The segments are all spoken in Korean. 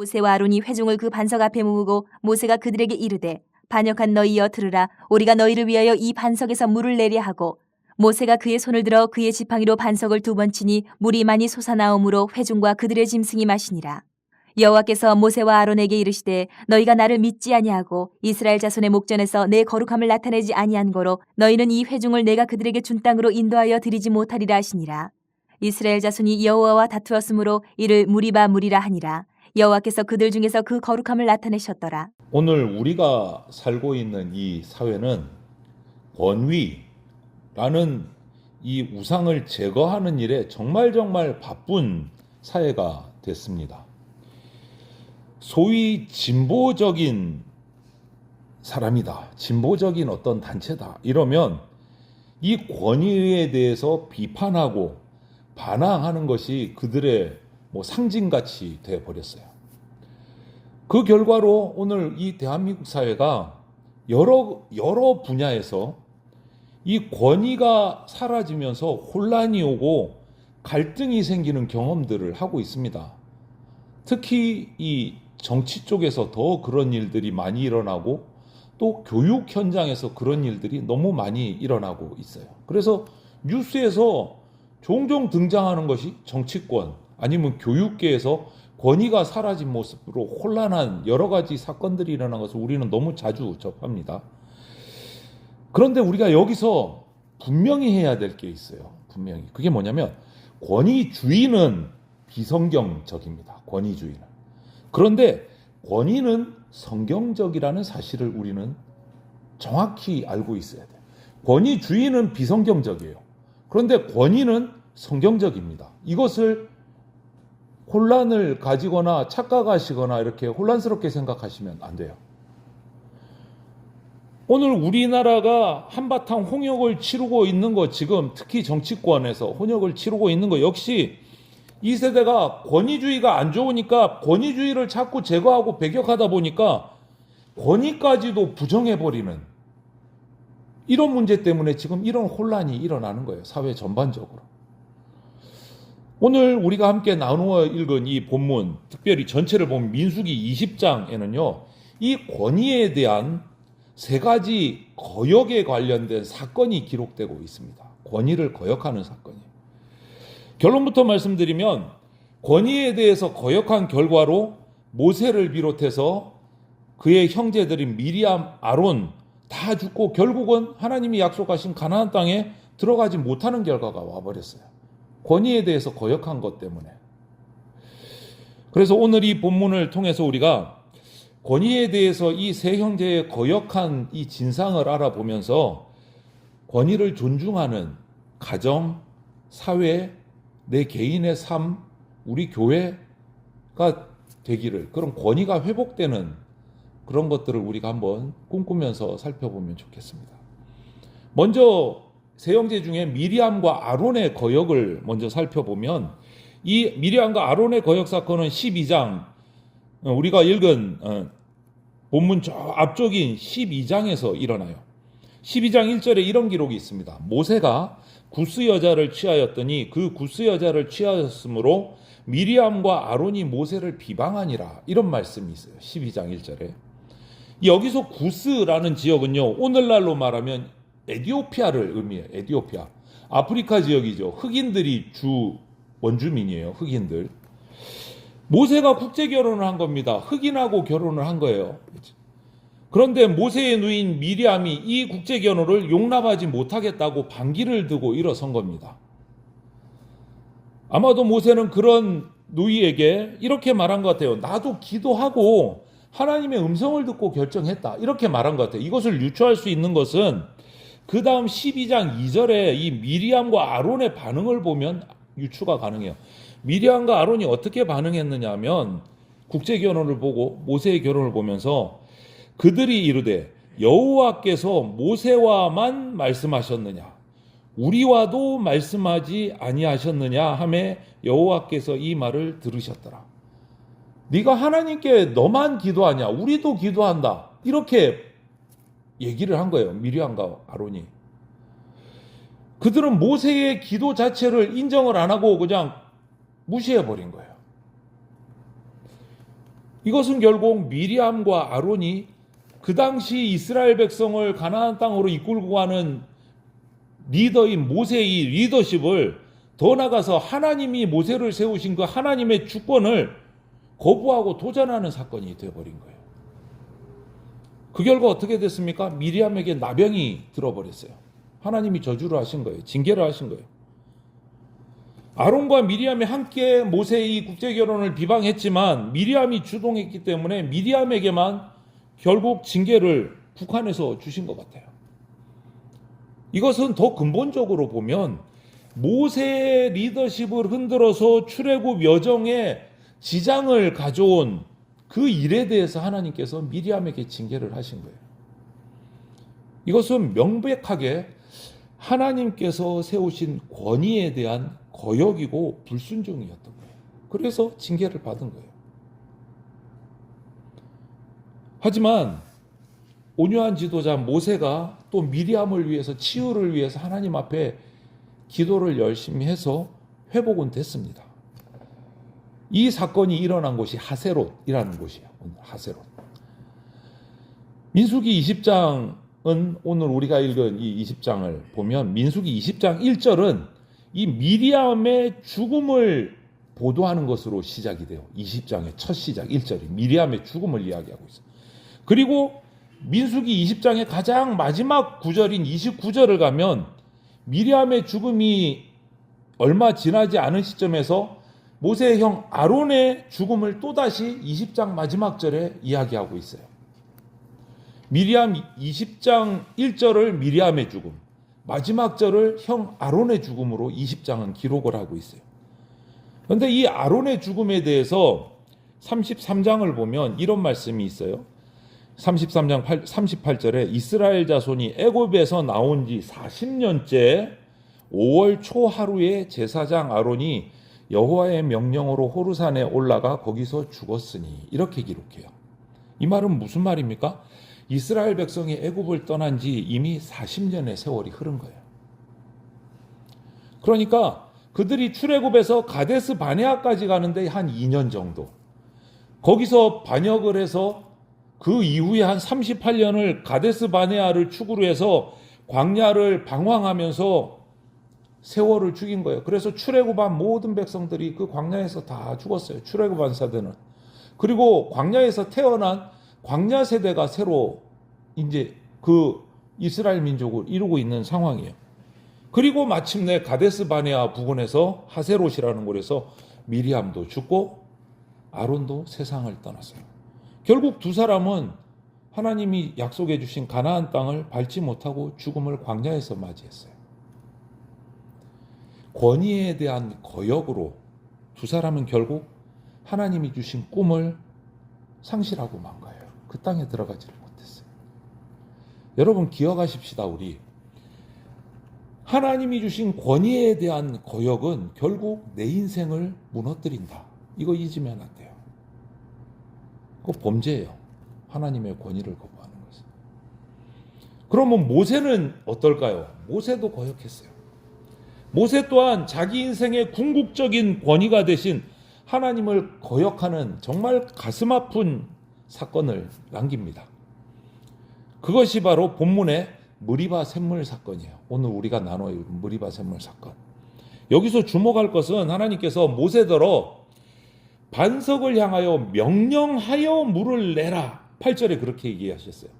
모세와 아론이 회중을 그 반석 앞에 모으고 모세가 그들에게 이르되 반역한 너희여 들으라. 우리가 너희를 위하여 이 반석에서 물을 내려 하고 모세가 그의 손을 들어 그의 지팡이로 반석을 2번 치니 물이 많이 솟아나오므로 회중과 그들의 짐승이 마시니라. 여호와께서 모세와 아론에게 이르시되 너희가 나를 믿지 아니하고 이스라엘 자손의 목전에서 내 거룩함을 나타내지 아니한 거로 너희는 이 회중을 내가 그들에게 준 땅으로 인도하여 드리지 못하리라 하시니라. 이스라엘 자손이 여호와와 다투었으므로 이를 무리바 무리라 하니라. 여호와께서 그들 중에서 그 거룩함을 나타내셨더라. 오늘 우리가 살고 있는 이 사회는 권위라는 이 우상을 제거하는 일에 정말 바쁜 사회가 됐습니다. 소위 진보적인 사람이다, 진보적인 어떤 단체다 이러면 이 권위에 대해서 비판하고 반항하는 것이 그들의 상징같이 되어버렸어요. 그 결과로 오늘 이 대한민국 사회가 여러 분야에서 이 권위가 사라지면서 혼란이 오고 갈등이 생기는 경험들을 하고 있습니다. 특히 이 정치 쪽에서 더 그런 일들이 많이 일어나고 또 교육 현장에서 그런 일들이 너무 많이 일어나고 있어요. 그래서 뉴스에서 종종 등장하는 것이 정치권 아니면 교육계에서 권위가 사라진 모습으로 혼란한 여러 가지 사건들이 일어난 것을 우리는 너무 자주 접합니다. 그런데 우리가 여기서 분명히 해야 될 게 있어요. 분명히. 그게 뭐냐면 권위주의는 비성경적입니다. 권위주의는. 그런데 권위는 성경적이라는 사실을 우리는 정확히 알고 있어야 돼요. 권위주의는 비성경적이에요. 그런데 권위는 성경적입니다. 이것을 혼란을 가지거나 착각하시거나 이렇게 혼란스럽게 생각하시면 안 돼요. 오늘 우리나라가 한바탕 홍역을 치르고 있는 것, 지금 특히 정치권에서 홍역을 치르고 있는 것 역시 이 세대가 권위주의가 안 좋으니까 권위주의를 자꾸 제거하고 배격하다 보니까 권위까지도 부정해버리는 이런 문제 때문에 지금 이런 혼란이 일어나는 거예요. 사회 전반적으로. 오늘 우리가 함께 나누어 읽은 이 본문, 특별히 전체를 보면 민수기 20장에는요. 이 권위에 대한 3가지 거역에 관련된 사건이 기록되고 있습니다. 권위를 거역하는 사건이. 결론부터 말씀드리면 권위에 대해서 거역한 결과로 모세를 비롯해서 그의 형제들인 미리암, 아론 다 죽고 결국은 하나님이 약속하신 가나안 땅에 들어가지 못하는 결과가 와버렸어요. 권위에 대해서 거역한 것 때문에. 그래서 오늘 이 본문을 통해서 우리가 권위에 대해서 이 3형제의 거역한 이 진상을 알아보면서 권위를 존중하는 가정, 사회, 내 개인의 삶, 우리 교회가 되기를, 그런 권위가 회복되는 그런 것들을 우리가 한번 꿈꾸면서 살펴보면 좋겠습니다. 먼저 3형제 중에 미리암과 아론의 거역을 먼저 살펴보면 이 미리암과 아론의 거역 사건은 12장, 우리가 읽은 본문 저 앞쪽인 12장에서 일어나요. 12장 1절에 이런 기록이 있습니다. 모세가 구스 여자를 취하였더니 그 구스 여자를 취하였으므로 미리암과 아론이 모세를 비방하니라, 이런 말씀이 있어요. 12장 1절에. 여기서 구스라는 지역은요, 오늘날로 말하면 에티오피아를 의미해요. 에티오피아. 아프리카 지역이죠. 흑인들이 주 원주민이에요. 흑인들. 모세가 국제 결혼을 한 겁니다. 흑인하고 결혼을 한 거예요. 그런데 모세의 누인 미리암이 이 국제 결혼을 용납하지 못하겠다고 반기를 들고 일어선 겁니다. 아마도 모세는 그런 누이에게 이렇게 말한 것 같아요. 나도 기도하고 하나님의 음성을 듣고 결정했다, 이렇게 말한 것 같아요. 이것을 유추할 수 있는 것은 그 다음 12장 2절에 이 미리암과 아론의 반응을 보면 유추가 가능해요. 미리암과 아론이 어떻게 반응했느냐 하면 국제 결혼을 보고 모세의 결혼을 보면서 그들이 이르되 여호와께서 모세와만 말씀하셨느냐, 우리와도 말씀하지 아니하셨느냐 하매 여호와께서 이 말을 들으셨더라. 네가 하나님께 너만 기도하냐, 우리도 기도한다, 이렇게 얘기를 한 거예요. 미리암과 아론이. 그들은 모세의 기도 자체를 인정을 안 하고 그냥 무시해버린 거예요. 이것은 결국 미리암과 아론이 그 당시 이스라엘 백성을 가나안 땅으로 이끌고 가는 리더인 모세의 리더십을, 더 나아가서 하나님이 모세를 세우신 그 하나님의 주권을 거부하고 도전하는 사건이 되어버린 거예요. 그 결과 어떻게 됐습니까? 미리암에게 나병이 들어버렸어요. 하나님이 저주를 하신 거예요. 징계를 하신 거예요. 아론과 미리암이 함께 모세의 국제결혼을 비방했지만 미리암이 주동했기 때문에 미리암에게만 결국 징계를 북한에서 주신 것 같아요. 이것은 더 근본적으로 보면 모세의 리더십을 흔들어서 출애굽 여정에 지장을 가져온 그 일에 대해서 하나님께서 미리암에게 징계를 하신 거예요. 이것은 명백하게 하나님께서 세우신 권위에 대한 거역이고 불순종이었던 거예요. 그래서 징계를 받은 거예요. 하지만 온유한 지도자 모세가 또 미리암을 위해서, 치유를 위해서 하나님 앞에 기도를 열심히 해서 회복은 됐습니다. 이 사건이 일어난 곳이 하세롯이라는 곳이에요. 하세롯. 민수기 20장은 오늘 우리가 읽은 이 20장을 보면 민수기 20장 1절은 이 미리암의 죽음을 보도하는 것으로 시작이 돼요. 20장의 첫 시작 1절이 미리암의 죽음을 이야기하고 있어요. 그리고 민수기 20장의 가장 마지막 구절인 29절을 가면 미리암의 죽음이 얼마 지나지 않은 시점에서 모세의 형 아론의 죽음을 또다시 20장 마지막 절에 이야기하고 있어요. 미리암 20장 1절을 미리암의 죽음, 마지막 절을 형 아론의 죽음으로 20장은 기록을 하고 있어요. 그런데 이 아론의 죽음에 대해서 33장을 보면 이런 말씀이 있어요. 33장 38절에 이스라엘 자손이 애굽에서 나온 지 40년째 5월 초 하루에 제사장 아론이 여호와의 명령으로 호르산에 올라가 거기서 죽었으니, 이렇게 기록해요. 이 말은 무슨 말입니까? 이스라엘 백성이 애굽을 떠난 지 이미 40년의 세월이 흐른 거예요. 그러니까 그들이 출애굽에서 가데스 바네아까지 가는데 한 2년 정도, 거기서 반역을 해서 그 이후에 한 38년을 가데스 바네아를 축으로 해서 광야를 방황하면서 세월을 죽인 거예요. 그래서 출애굽한 모든 백성들이 그 광야에서 다 죽었어요. 출애굽한 세대는. 그리고 광야에서 태어난 광야 세대가 새로 이제 그 이스라엘 민족을 이루고 있는 상황이에요. 그리고 마침내 가데스 바네아 부근에서 하세롯이라는 곳에서 미리암도 죽고 아론도 세상을 떠났어요. 결국 두 사람은 하나님이 약속해 주신 가나안 땅을 밟지 못하고 죽음을 광야에서 맞이했어요. 권위에 대한 거역으로 두 사람은 결국 하나님이 주신 꿈을 상실하고 만 거예요. 그 땅에 들어가지를 못했어요. 여러분 기억하십시다. 우리 하나님이 주신 권위에 대한 거역은 결국 내 인생을 무너뜨린다. 이거 잊으면 안 돼요. 그거 범죄예요. 하나님의 권위를 거부하는 것은. 그러면 모세는 어떨까요? 모세도 거역했어요. 모세 또한 자기 인생의 궁극적인 권위가 되신 하나님을 거역하는 정말 가슴 아픈 사건을 남깁니다. 그것이 바로 본문의 무리바 샘물 사건이에요. 오늘 우리가 나눠 읽은 무리바 샘물 사건. 여기서 주목할 것은 하나님께서 모세더러 반석을 향하여 명령하여 물을 내라. 8절에 그렇게 얘기하셨어요.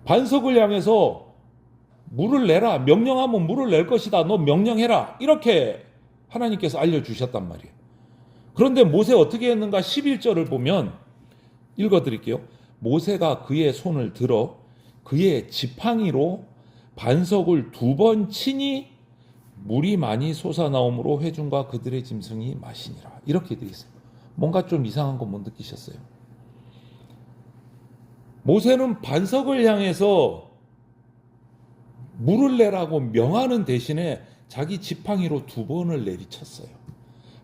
반석을 향해서 물을 내라. 명령하면 물을 낼 것이다. 너 명령해라. 이렇게 하나님께서 알려주셨단 말이에요. 그런데 모세 어떻게 했는가? 11절을 보면 읽어드릴게요. 모세가 그의 손을 들어 그의 지팡이로 반석을 2번 치니 물이 많이 솟아나오므로 회중과 그들의 짐승이 마시니라. 이렇게 되어 있어요. 뭔가 좀 이상한 거 못 느끼셨어요? 모세는 반석을 향해서 물을 내라고 명하는 대신에 자기 지팡이로 2번을 내리쳤어요.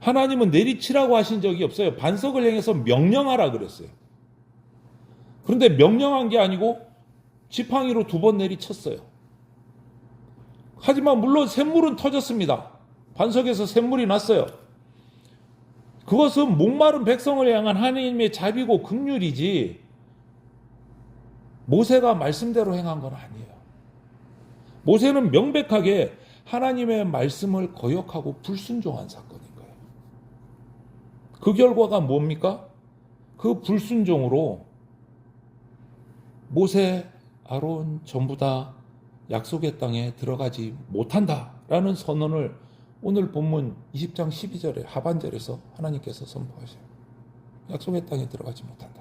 하나님은 내리치라고 하신 적이 없어요. 반석을 향해서 명령하라 그랬어요. 그런데 명령한 게 아니고 지팡이로 2번 내리쳤어요. 하지만 물론 샘물은 터졌습니다. 반석에서 샘물이 났어요. 그것은 목마른 백성을 향한 하나님의 자비고 긍휼이지 모세가 말씀대로 행한 건 아니에요. 모세는 명백하게 하나님의 말씀을 거역하고 불순종한 사건인 거예요. 그 결과가 뭡니까? 그 불순종으로 모세, 아론 전부 다 약속의 땅에 들어가지 못한다라는 선언을 오늘 본문 20장 12절에 하반절에서 하나님께서 선포하셔요. 약속의 땅에 들어가지 못한다.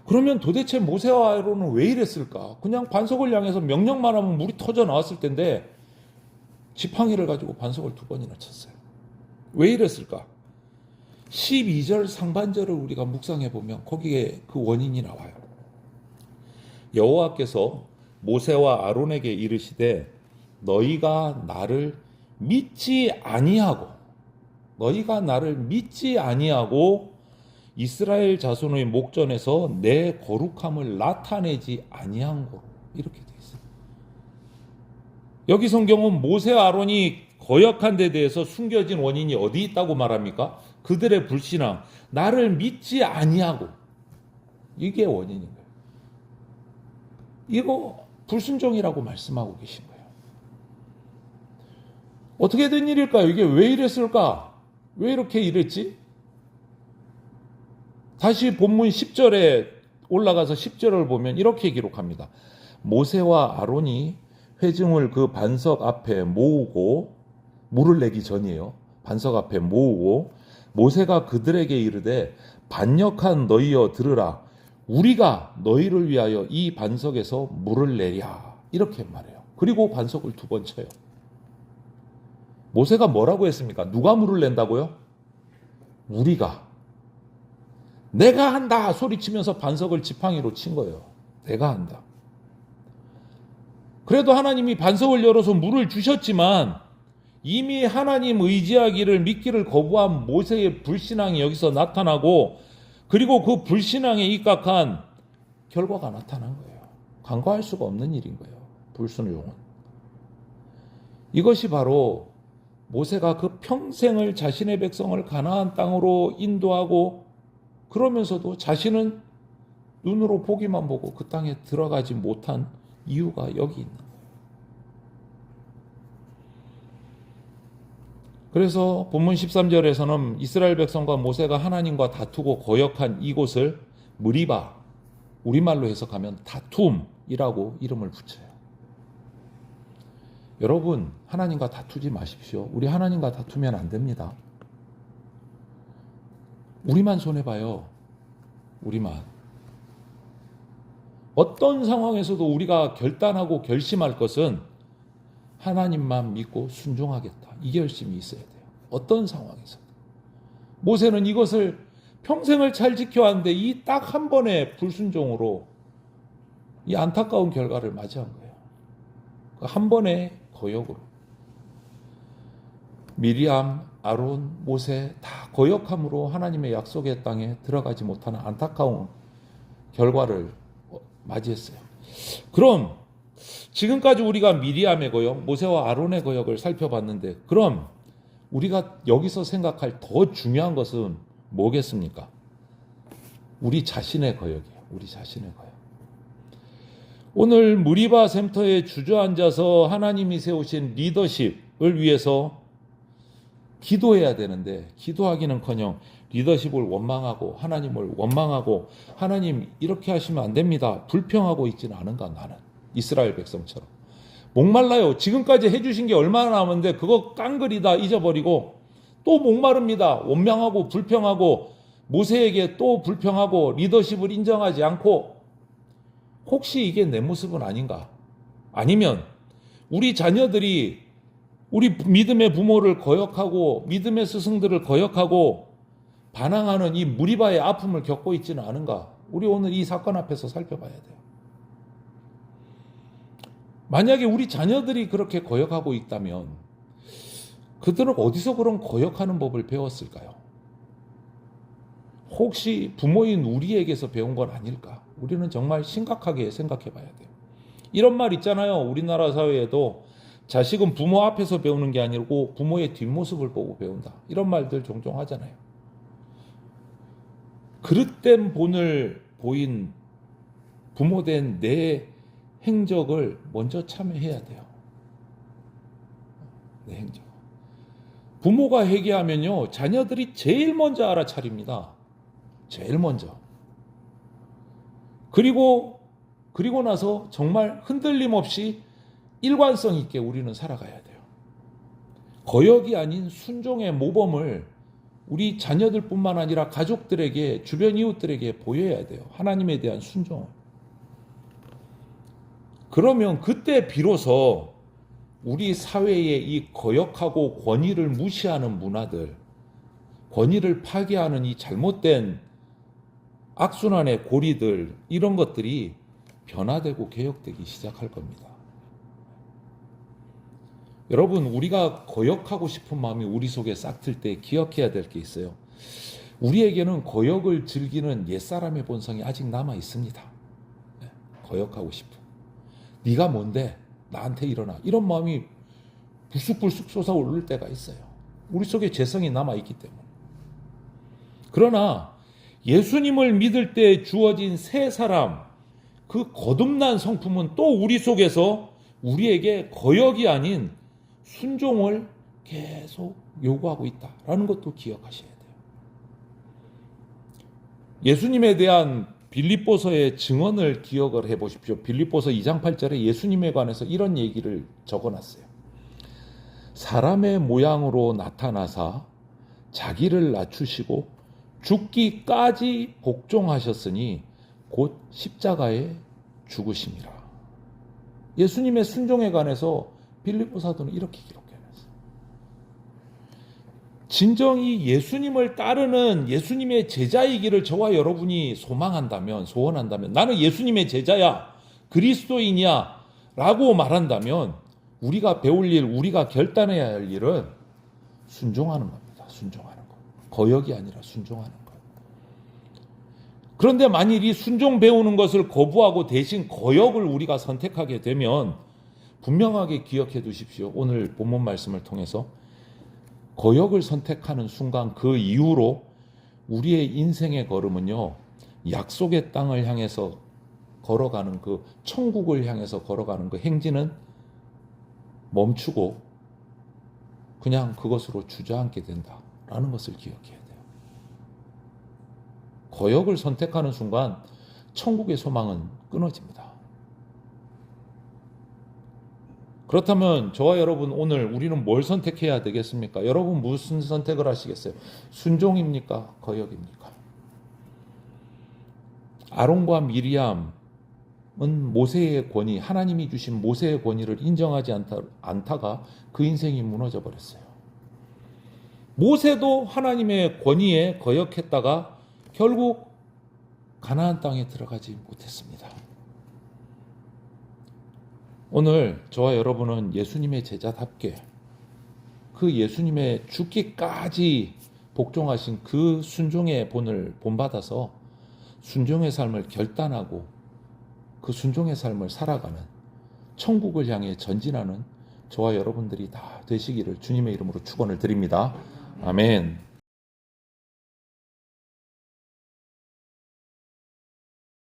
그러면 도대체 모세와 아론은 왜 이랬을까? 그냥 반석을 향해서 명령만 하면 물이 터져 나왔을 텐데 지팡이를 가지고 반석을 2번이나 쳤어요. 왜 이랬을까? 12절 상반절을 우리가 묵상해 보면 거기에 그 원인이 나와요. 여호와께서 모세와 아론에게 이르시되 너희가 나를 믿지 아니하고 이스라엘 자손의 목전에서 내 거룩함을 나타내지 아니한 거로 이렇게 돼 있어요. 여기 성경은 모세와 아론이 거역한 데 대해서 숨겨진 원인이 어디 있다고 말합니까? 그들의 불신앙, 나를 믿지 아니하고 이게 원인인 거예요. 이거 불순종이라고 말씀하고 계신 거예요. 어떻게 된 일일까요? 이게 왜 이랬을까? 왜 이렇게 이랬지? 다시 본문 10절에 올라가서 10절을 보면 이렇게 기록합니다. 모세와 아론이 회중을 그 반석 앞에 모으고 물을 내기 전이에요. 반석 앞에 모으고 모세가 그들에게 이르되 반역한 너희여 들으라. 우리가 너희를 위하여 이 반석에서 물을 내랴. 이렇게 말해요. 그리고 반석을 2번 쳐요. 모세가 뭐라고 했습니까? 누가 물을 낸다고요? 우리가. 내가 한다 소리치면서 반석을 지팡이로 친 거예요. 내가 한다. 그래도 하나님이 반석을 열어서 물을 주셨지만 이미 하나님 의지하기를 믿기를 거부한 모세의 불신앙이 여기서 나타나고 그리고 그 불신앙에 입각한 결과가 나타난 거예요. 간과할 수가 없는 일인 거예요. 불순종은. 이것이 바로 모세가 그 평생을 자신의 백성을 가나안 땅으로 인도하고 그러면서도 자신은 눈으로 보기만 보고 그 땅에 들어가지 못한 이유가 여기 있는 거예요. 그래서 본문 13절에서는 이스라엘 백성과 모세가 하나님과 다투고 거역한 이곳을 무리바, 우리말로 해석하면 다툼이라고 이름을 붙여요. 여러분, 하나님과 다투지 마십시오. 우리 하나님과 다투면 안 됩니다. 우리만 손해봐요. 우리만. 어떤 상황에서도 우리가 결단하고 결심할 것은 하나님만 믿고 순종하겠다. 이 결심이 있어야 돼요. 어떤 상황에서도. 모세는 이것을 평생을 잘 지켜왔는데 이 딱 한 번의 불순종으로 이 안타까운 결과를 맞이한 거예요. 그 한 번의 거역으로. 미리암, 아론, 모세 다 거역함으로 하나님의 약속의 땅에 들어가지 못하는 안타까운 결과를 맞이했어요. 그럼 지금까지 우리가 미리암의 거역, 모세와 아론의 거역을 살펴봤는데 그럼 우리가 여기서 생각할 더 중요한 것은 뭐겠습니까? 우리 자신의 거역이에요. 우리 자신의 거역. 오늘 무리바 센터에 주저앉아서 하나님이 세우신 리더십을 위해서 기도해야 되는데 기도하기는커녕 리더십을 원망하고 하나님을 원망하고 하나님 이렇게 하시면 안 됩니다. 불평하고 있지는 않은가 나는. 이스라엘 백성처럼. 목말라요. 지금까지 해주신 게 얼마나 남았는데 그거 깡그리다 잊어버리고 또 목마릅니다. 원망하고 불평하고 모세에게 또 불평하고 리더십을 인정하지 않고 혹시 이게 내 모습은 아닌가? 아니면 우리 자녀들이 우리 믿음의 부모를 거역하고 믿음의 스승들을 거역하고 반항하는 이 무리바의 아픔을 겪고 있지는 않은가? 우리 오늘 이 사건 앞에서 살펴봐야 돼요. 만약에 우리 자녀들이 그렇게 거역하고 있다면 그들은 어디서 그런 거역하는 법을 배웠을까요? 혹시 부모인 우리에게서 배운 건 아닐까? 우리는 정말 심각하게 생각해 봐야 돼요. 이런 말 있잖아요. 우리나라 사회에도 자식은 부모 앞에서 배우는 게 아니고 부모의 뒷모습을 보고 배운다. 이런 말들 종종 하잖아요. 그릇된 본을 보인 부모된 내 행적을 먼저 참여해야 돼요. 내 행적. 부모가 회개하면요, 자녀들이 제일 먼저 알아차립니다. 제일 먼저. 그리고 나서 정말 흔들림 없이 일관성 있게 우리는 살아가야 돼요. 거역이 아닌 순종의 모범을 우리 자녀들뿐만 아니라 가족들에게, 주변 이웃들에게 보여야 돼요. 하나님에 대한 순종을. 그러면 그때 비로소 우리 사회의 이 거역하고 권위를 무시하는 문화들, 권위를 파괴하는 이 잘못된 악순환의 고리들, 이런 것들이 변화되고 개혁되기 시작할 겁니다. 여러분, 우리가 거역하고 싶은 마음이 우리 속에 싹틀 때 기억해야 될 게 있어요. 우리에게는 거역을 즐기는 옛사람의 본성이 아직 남아 있습니다. 거역하고 싶은. 네가 뭔데? 나한테 일어나. 이런 마음이 불쑥불쑥 솟아오를 때가 있어요. 우리 속에 죄성이 남아 있기 때문에. 그러나 예수님을 믿을 때 주어진 새 사람, 그 거듭난 성품은 또 우리 속에서 우리에게 거역이 아닌 순종을 계속 요구하고 있다라는 것도 기억하셔야 돼요. 예수님에 대한 빌립보서의 증언을 기억을 해보십시오. 빌립보서 2장 8절에 예수님에 관해서 이런 얘기를 적어놨어요. 사람의 모양으로 나타나사 자기를 낮추시고 죽기까지 복종하셨으니 곧 십자가에 죽으심이라. 예수님의 순종에 관해서 빌립보 사도는 이렇게 기록해놨어요. 진정이 예수님을 따르는 예수님의 제자이기를 저와 여러분이 소원한다면, 나는 예수님의 제자야, 그리스도인이야 라고 말한다면 우리가 배울 일, 우리가 결단해야 할 일은 순종하는 겁니다. 순종하는 것. 거역이 아니라 순종하는 것. 그런데 만일 이 순종 배우는 것을 거부하고 대신 거역을 우리가 선택하게 되면 분명하게 기억해 두십시오. 오늘 본문 말씀을 통해서 거역을 선택하는 순간 그 이후로 우리의 인생의 걸음은요, 약속의 땅을 향해서 걸어가는 그 천국을 향해서 걸어가는 그 행진은 멈추고 그냥 그것으로 주저앉게 된다라는 것을 기억해야 돼요. 거역을 선택하는 순간 천국의 소망은 끊어집니다. 그렇다면 저와 여러분, 오늘 우리는 뭘 선택해야 되겠습니까? 여러분 무슨 선택을 하시겠어요? 순종입니까? 거역입니까? 아론과 미리암은 모세의 권위, 하나님이 주신 모세의 권위를 인정하지 않다가 그 인생이 무너져 버렸어요. 모세도 하나님의 권위에 거역했다가 결국 가나안 땅에 들어가지 못했습니다. 오늘 저와 여러분은 예수님의 제자답게 그 예수님의 죽기까지 복종하신 그 순종의 본을 본받아서 순종의 삶을 결단하고 그 순종의 삶을 살아가는, 천국을 향해 전진하는 저와 여러분들이 다 되시기를 주님의 이름으로 축원을 드립니다. 아멘.